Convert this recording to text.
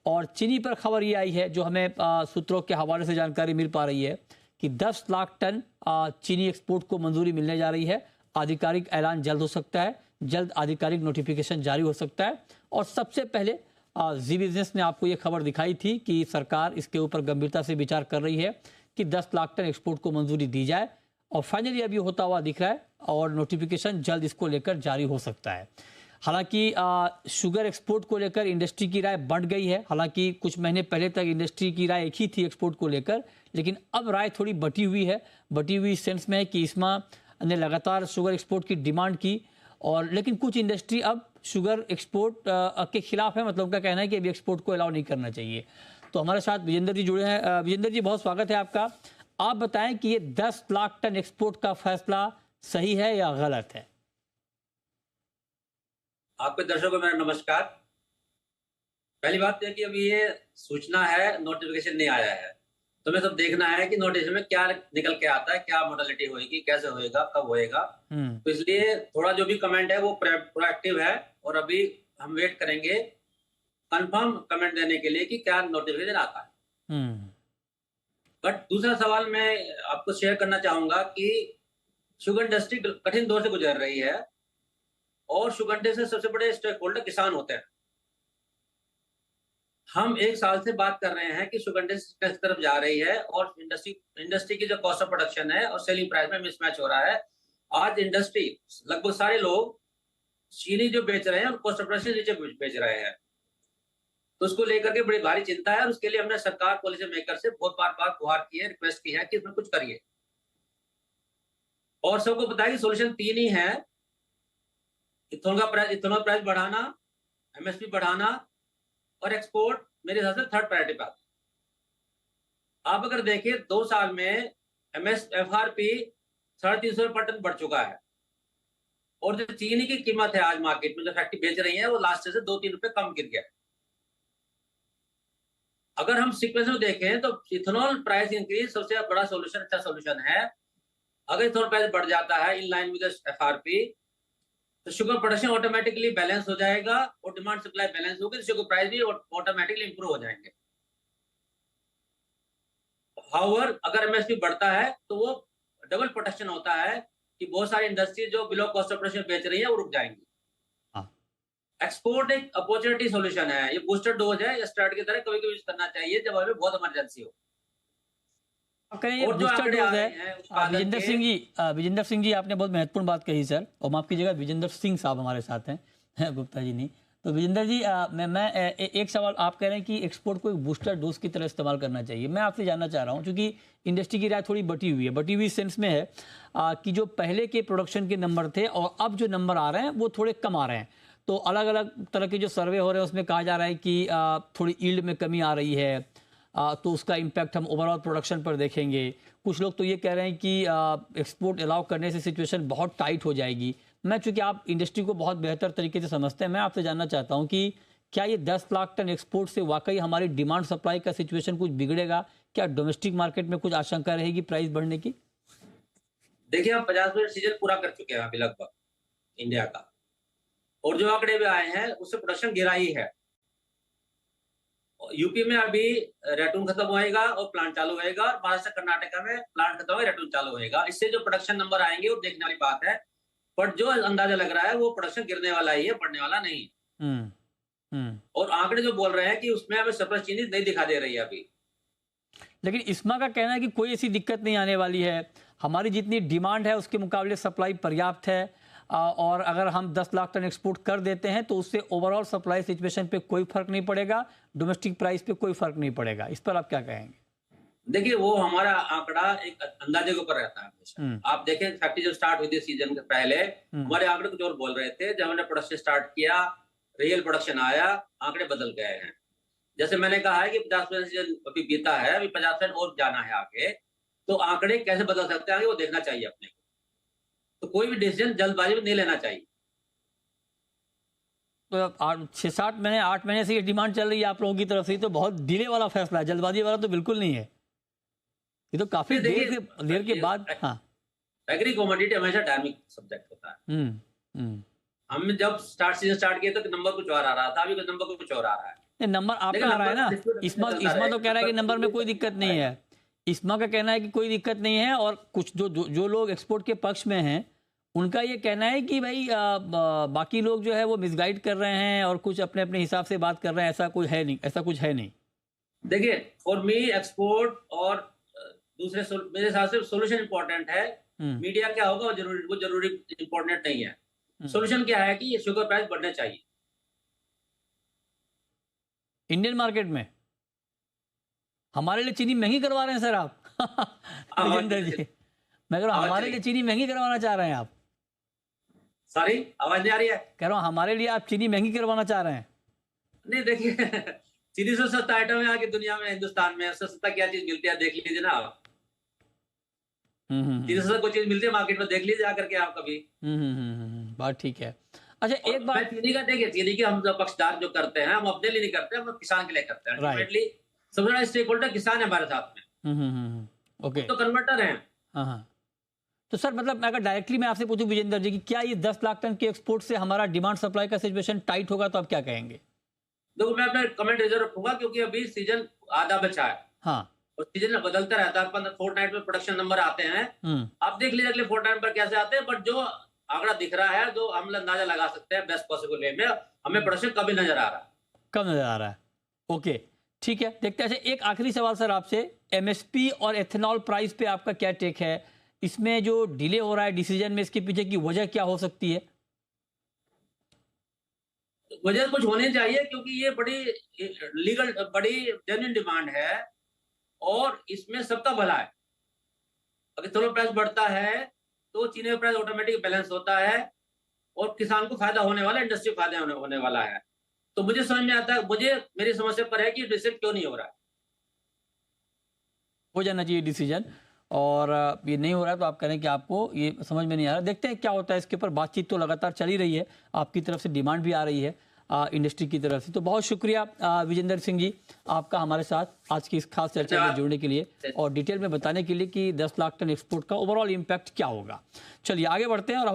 और चीनी पर खबर ये आई है, जो हमें सूत्रों के हवाले से जानकारी मिल पा रही है कि 10 लाख टन चीनी एक्सपोर्ट को मंजूरी मिलने जा रही है। आधिकारिक ऐलान जल्द हो सकता है, जल्द आधिकारिक नोटिफिकेशन जारी हो सकता है। और सबसे पहले जी बिजनेस ने आपको ये खबर दिखाई थी कि सरकार इसके ऊपर गंभीरता से विचार कर रही है कि 10 लाख टन एक्सपोर्ट को मंजूरी दी जाए, और फाइनली अभी होता हुआ दिख रहा है और नोटिफिकेशन जल्द इसको लेकर जारी हो सकता है। हालांकि शुगर एक्सपोर्ट को लेकर इंडस्ट्री की राय बढ़ गई है। हालांकि कुछ महीने पहले तक इंडस्ट्री की राय एक ही थी एक्सपोर्ट को लेकर, लेकिन अब राय थोड़ी बटी हुई है। बटी हुई सेंस में है कि ISMA ने लगातार शुगर एक्सपोर्ट की डिमांड की, और लेकिन कुछ इंडस्ट्री अब शुगर एक्सपोर्ट के खिलाफ है। मतलब उनका कहना है कि अभी एक्सपोर्ट को अलाउ नहीं करना चाहिए। तो हमारे साथ विजेंद्र जी जुड़े हैं। विजेंद्र जी, बहुत स्वागत है आपका। आप बताएं कि ये 10 लाख टन एक्सपोर्ट का फैसला सही है या गलत है? आपके दर्शकों को मेरा नमस्कार। पहली बात यह कि अभी ये सूचना है, नोटिफिकेशन नहीं आया है, तो हमें सब देखना है कि नोटिफिकेशन में क्या निकल के आता है, क्या मोडालिटी होगी, कैसे होएगा, कब होएगा। तो इसलिए थोड़ा जो भी कमेंट है वो प्रोएक्टिव है, और अभी हम वेट करेंगे कंफर्म कमेंट देने के लिए कि क्या नोटिफिकेशन आता है। बट दूसरा सवाल मैं आपको शेयर करना चाहूंगा कि शुगर इंडस्ट्री कठिन दौर से गुजर रही है, और शुगर इंडस्ट्री से सबसे बड़े स्टेक होल्डर किसान होते हैं। हम एक साल से बात कर रहे हैं कि शुगर इंडस्ट्री किस तरफ जा रही है, और इंडस्ट्री की जो कॉस्ट ऑफ प्रोडक्शन है और सेलिंग प्राइस में मिसमैच हो रहा है। आज इंडस्ट्री लगभग सारे लोग चीनी जो बेच रहे हैं और कॉस्ट ऑफ प्रोडक्शन नीचे बेच रहे हैं, तो उसको लेकर के बड़ी भारी चिंता है। और उसके लिए हमने सरकार, पॉलिसी मेकर से बहुत बार गुहार की है, रिक्वेस्ट की है कि इसमें कुछ करिए। और सबको बताया कि सोल्यूशन 3 ही है: इथेनॉल प्राइस बढ़ाना, MSP बढ़ाना, और एक्सपोर्ट मेरे हिसाब से थर्ड प्रायोरिटी पे आता है। आप अगर देखिए 2 साल में FRP 350 पर टन बढ़ चुका है, और जो चीनी की कीमत है आज मार्केट में जो फैक्ट्री बेच रही है वो लास्ट से 2-3 रुपए कम गिर गया है। अगर हम सीक्वेंस में देखें तो इथेनॉल प्राइस इंक्रीज सबसे बड़ा सोल्यूशन, अच्छा सोल्यूशन है। अगर इथेनॉल प्राइस बढ़ जाता है इन लाइन विद FRP, तो शुगर प्रोडक्शन ऑटोमेटिकली बैलेंस हो जाएगा, और डिमांड सप्लाई बैलेंस होगी, तो शुगर प्राइस भी ऑटोमेटिकली इंप्रूव हो जाएंगे। हाउएवर अगर MSP बढ़ता है तो वो डबल प्रोटेक्शन होता है कि बहुत सारी इंडस्ट्री जो बिलो कॉस्ट ऑफ प्रोडक्शन बेच रही है वो रुक जाएंगी। एक्सपोर्ट एक अपॉर्चुनिटी सॉल्यूशन है, ये बूस्टर डोज है, या स्टार्ट की तरह कभी कभी यूज करना चाहिए जब हमें बहुत इमरजेंसी हो। और जो बूस्टर डोज है, विजेंद्र सिंह जी आपने बहुत महत्वपूर्ण बात कही सर, और माफ कीजिएगा विजेंद्र सिंह साहब हमारे साथ हैं, गुप्ता जी नहीं। तो विजेंद्र जी, मैं एक सवाल, आप कह रहे हैं कि एक्सपोर्ट को एक बूस्टर डोज की तरह इस्तेमाल करना चाहिए। मैं आपसे जानना चाह रहा हूं, क्योंकि इंडस्ट्री की राय थोड़ी बटी हुई है। बटी हुई सेंस में है कि जो पहले के प्रोडक्शन के नंबर थे और अब जो नंबर आ रहे हैं वो थोड़े कम आ रहे हैं। तो अलग अलग तरह के जो सर्वे हो रहे हैं उसमें कहा जा रहा है कि थोड़ी यील्ड में कमी आ रही है, तो उसका इम्पैक्ट हम ओवरऑल प्रोडक्शन पर देखेंगे। कुछ लोग तो ये कह रहे हैं कि एक्सपोर्ट अलाउ करने से सिचुएशन बहुत टाइट हो जाएगी। मैं, चूंकि आप इंडस्ट्री को बहुत बेहतर तरीके से समझते हैं, मैं आपसे जानना चाहता हूं कि क्या ये 10 लाख टन एक्सपोर्ट से वाकई हमारी डिमांड सप्लाई का सिचुएशन कुछ बिगड़ेगा? क्या डोमेस्टिक मार्केट में कुछ आशंका रहेगी प्राइस बढ़ने की? देखिए, हम 50% सीजन पूरा कर चुके हैं अभी लगभग इंडिया का, और जो आंकड़े भी आए हैं उससे प्रोडक्शन गिरा ही है। यूपी में अभी रेटून खत्म होएगा और प्लांट चालू होएगा, और महाराष्ट्र कर्नाटका में प्लांट खत्म होगा, रेटून चालू होएगा। इससे जो प्रोडक्शन नंबर आएंगे वो देखने वाली बात है, पर जो अंदाजा लग रहा है वो प्रोडक्शन गिरने वाला ही है, बढ़ने वाला नहीं है। और आंकड़े जो बोल रहे हैं कि उसमें हमें सरप्लस चीनी नहीं दिखा दे रही है अभी। लेकिन ISMA का कहना है कि कोई ऐसी दिक्कत नहीं आने वाली है, हमारी जितनी डिमांड है उसके मुकाबले सप्लाई पर्याप्त है, और अगर हम 10 लाख टन एक्सपोर्ट कर देते हैं तो उससे ओवरऑल सप्लाई सिचुएशन पे कोई फर्क नहीं पड़ेगा, डोमेस्टिक प्राइस पे कोई फर्क नहीं पड़ेगा। इस पर आप क्या कहेंगे? देखिए, वो हमारा आंकड़ा एक अंदाजे के ऊपर रहता है हमेशा। आप देखें, फैक्ट्री जब स्टार्ट हुई थी सीजन के पहले, हमारे आंकड़े कुछ और बोल रहे थे। जब हमने प्रोडक्शन स्टार्ट किया, रियल प्रोडक्शन आया, आंकड़े बदल गए हैं। जैसे मैंने कहा है कि 50% सीजन अभी बीता है, अभी 50% और जाना है आगे, तो आंकड़े कैसे बदल सकते हैं आगे वो देखना चाहिए अपने को। तो कोई भी डिसीजन जल्दबाजी में नहीं लेना चाहिए। तो 6-7 महीने 8 महीने से ये डिमांड चल रही है आप लोगों की तरफ से, तो बहुत डिले वाला फैसला है, जल्दबाजी वाला तो बिल्कुल नहीं है। ये तो काफी देर के बाद। हाँ, एग्री कमोडिटी हमेशा डायनामिक सब्जेक्ट होता है। हम जब सीजन स्टार्ट किए तो नंबर कुछ और आ रहा था, अभी नंबर कुछ और आ रहा है। ये नंबर आपका देखिए, आ रहा है ना, नंबर इस्मा चलता इस्मा तो रहेगा। कह रहा है कि नंबर में कोई दिक्कत नहीं है। इस्मा का कहना है कि कोई दिक्कत नहीं है, और कुछ जो लोग एक्सपोर्ट के पक्ष में हैं उनका ये कहना है कि भाई बाकी लोग जो है वो मिसगाइड कर रहे हैं और कुछ अपने अपने हिसाब से बात कर रहे हैं, ऐसा कोई है नहीं, ऐसा कुछ है नहीं। देखिए, फॉर मी एक्सपोर्ट और दूसरे मेरे हिसाब से सोल्यूशन इंपॉर्टेंट है। मीडिया क्या होगा वो जरूरी इंपॉर्टेंट नहीं है। सोल्यूशन क्या है कि शुगर प्राइस बढ़ने चाहिए इंडियन मार्केट में। हमारे लिए चीनी महंगी करवा रहे हैं सर आप। विजेंद्र जी, मैं कह रहा हूँ हमारे लिए चीनी महंगी करवाना चाह रहे हैं आप। सॉरी, आवाज नहीं आ रही है। कह रहा हूँ हमारे लिए आप चीनी महंगी करवाना चाह रहे हैं। नहीं, देखिए चीनी से सस्ता आइटम है आगे दुनिया में, हिंदुस्तान में उससे सस्ता क्या चीज मिलती है देख लीजिए ना आप। चीनी से सस्ता कोई चीज मिलती है मार्केट में, देख लीजिए आकर के आप कभी। बात ठीक है। अच्छा, एक बात, चीनी का देखिए, चीनी के हम जो पक्षदार जो करते हैं, हम अपने लिए नहीं करते, हम किसान के लिए करते हैं। अल्टीमेटली सबसे बड़ा स्टेक होल्डर किसान है हमारे साथ में। ओके, तो कन्वर्टर है। हाँ। तो सर मतलब अगर डायरेक्टली मैं आपसे पूछूं विजेंद्र जी कि क्या ये 10 लाख टन के एक्सपोर्ट से हमारा डिमांड सप्लाई का सिचुएशन टाइट होगा, तो आप क्या कहेंगे? देखो, मैं अपना कमेंट रिजर्व रखूंगा क्योंकि अभी सीजन आधा बचा है। हाँ, और सीजन बदलता रहता है, फोर्टनाइट में प्रोडक्शन नंबर आते हैं। आप देख लीजिए अगले फोर्टनाइट पर कैसे आते हैं, बट जो आंकड़ा दिख रहा है, जो हम अंदाजा लगा सकते हैं बेस्ट पॉसिबल वे में, हमें प्रोडक्शन कभी नजर आ रहा है। कब नजर आ रहा है? ओके, ठीक है, देखते हैं। अच्छा, एक आखिरी सवाल सर आपसे, एमएसपी और एथेनॉल प्राइस पे आपका क्या टेक है? इसमें जो डिले हो रहा है डिसीजन में, इसके पीछे की वजह क्या हो सकती है? वजह कुछ होनी चाहिए क्योंकि ये बड़ी लीगल, बड़ी जेन्युइन डिमांड है और इसमें सबका भला है। अगर एथेनॉल प्राइस बढ़ता है तो चीनी का प्राइस ऑटोमेटिक बैलेंस होता है और किसान को फायदा होने वाला है, इंडस्ट्री को फायदा होने वाला है। तो मुझे समझ में आता है, मुझे मेरी समस्या पर है कि डिसीजन क्यों नहीं हो रहा है। हो जाना चाहिए डिसीजन, और ये नहीं हो रहा है तो आप कह रहे हैं कि आपको ये समझ में नहीं आ रहा। देखते हैं क्या होता है, इसके ऊपर बातचीत तो लगातार चली रही है, आपकी तरफ से डिमांड भी आ रही है इंडस्ट्री की तरफ से। तो बहुत शुक्रिया विजेंद्र सिंह जी आपका हमारे साथ आज की इस खास चर्चा में जुड़ने के लिए और डिटेल में बताने के लिए कि 10 लाख टन एक्सपोर्ट का ओवरऑल इम्पैक्ट क्या होगा। चलिए आगे बढ़ते हैं और